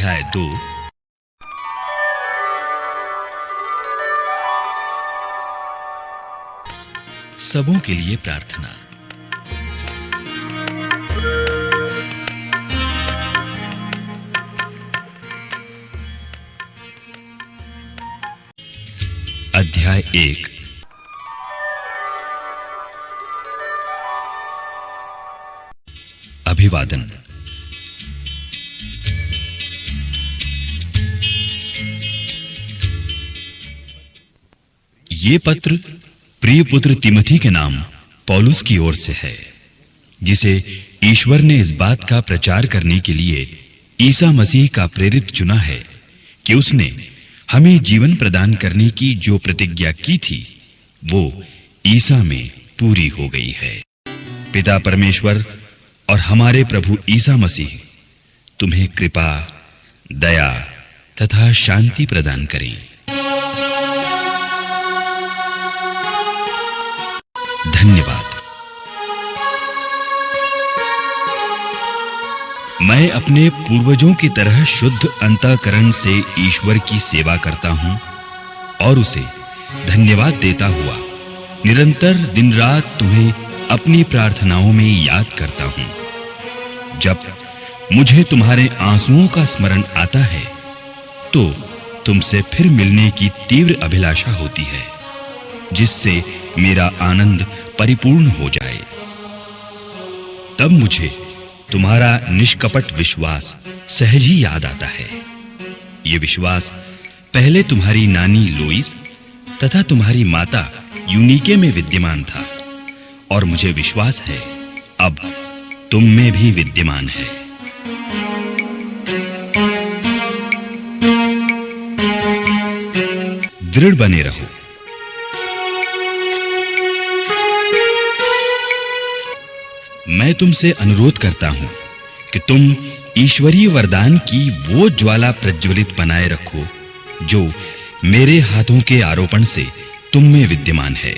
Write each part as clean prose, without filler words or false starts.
अध्याय 2। सबों के लिए प्रार्थना। अध्याय 1। अभिवादन। ये पत्र प्रिय पुत्र तिमोथी के नाम पौलुस की ओर से है, जिसे ईश्वर ने इस बात का प्रचार करने के लिए ईसा मसीह का प्रेरित चुना है कि उसने हमें जीवन प्रदान करने की जो प्रतिज्ञा की थी वो ईसा में पूरी हो गई है। पिता परमेश्वर और हमारे प्रभु ईसा मसीह तुम्हें कृपा, दया तथा शांति प्रदान करें। धन्यवाद। मैं अपने पूर्वजों की तरह शुद्ध अंतःकरण से ईश्वर की सेवा करता हूं और उसे धन्यवाद देता हुआ निरंतर दिन रात तुम्हें अपनी प्रार्थनाओं में याद करता हूं। जब मुझे तुम्हारे आंसुओं का स्मरण आता है तो तुमसे फिर मिलने की तीव्र अभिलाषा होती है, जिससे मेरा आनंद परिपूर्ण हो जाए। तब मुझे तुम्हारा निष्कपट विश्वास सहज ही याद आता है। यह विश्वास पहले तुम्हारी नानी लोइस तथा तुम्हारी माता यूनिके में विद्यमान था और मुझे विश्वास है अब तुम में भी विद्यमान है। दृढ़ बने रहो। मैं तुमसे अनुरोध करता हूं कि तुम ईश्वरीय वरदान की वो ज्वाला प्रज्वलित बनाए रखो जो मेरे हाथों के आरोपण से तुम में विद्यमान है।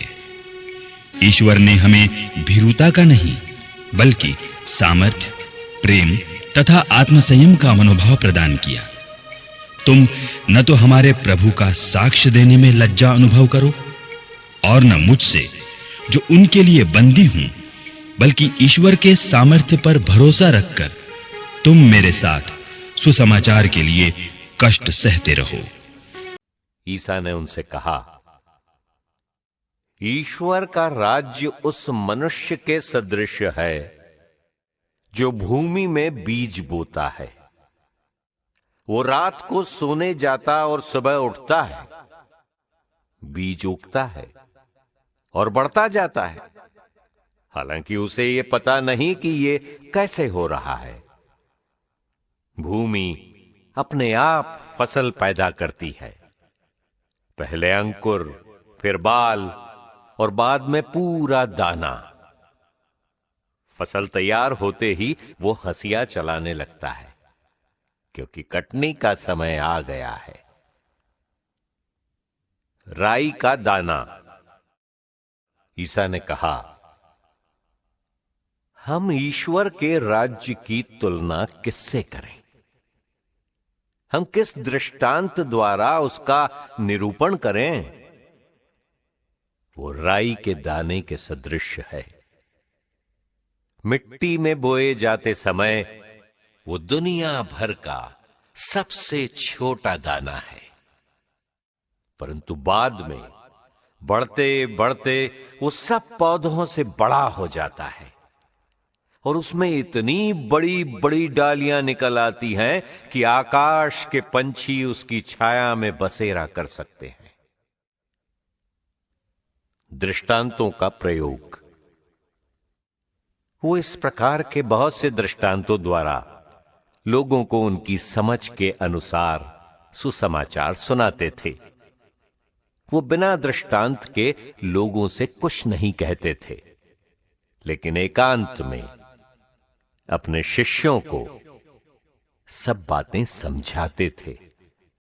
ईश्वर ने हमें भीरुता का नहीं बल्कि सामर्थ्य, प्रेम तथा आत्मसंयम का मनोभाव प्रदान किया। तुम न तो हमारे प्रभु का साक्ष्य देने में लज्जा अनुभव करो और न मुझसे जो उनके लिए बंदी हूं, बल्कि ईश्वर के सामर्थ्य पर भरोसा रखकर तुम मेरे साथ सुसमाचार के लिए कष्ट सहते रहो। ईसा ने उनसे कहा, ईश्वर का राज्य उस मनुष्य के सदृश है जो भूमि में बीज बोता है। वो रात को सोने जाता और सुबह उठता है। बीज उगता है और बढ़ता जाता है, हालांकि उसे ये पता नहीं कि ये कैसे हो रहा है। भूमि अपने आप फसल पैदा करती है, पहले अंकुर, फिर बाल और बाद में पूरा दाना। फसल तैयार होते ही वो हंसिया चलाने लगता है, क्योंकि कटनी का समय आ गया है। राई का दाना। ईसा ने कहा, हम ईश्वर के राज्य की तुलना किससे करें? हम किस दृष्टांत द्वारा उसका निरूपण करें? वो राई के दाने के सदृश है। मिट्टी में बोए जाते समय वो दुनिया भर का सबसे छोटा दाना है, परंतु बाद में बढ़ते बढ़ते वो सब पौधों से बड़ा हो जाता है और उसमें इतनी बड़ी बड़ी डालियां निकल आती हैं कि आकाश के पंछी उसकी छाया में बसेरा कर सकते हैं। दृष्टांतों का प्रयोग। वो इस प्रकार के बहुत से दृष्टांतों द्वारा लोगों को उनकी समझ के अनुसार सुसमाचार सुनाते थे। वो बिना दृष्टांत के लोगों से कुछ नहीं कहते थे, लेकिन एकांत में अपने शिष्यों को सब बातें समझाते थे।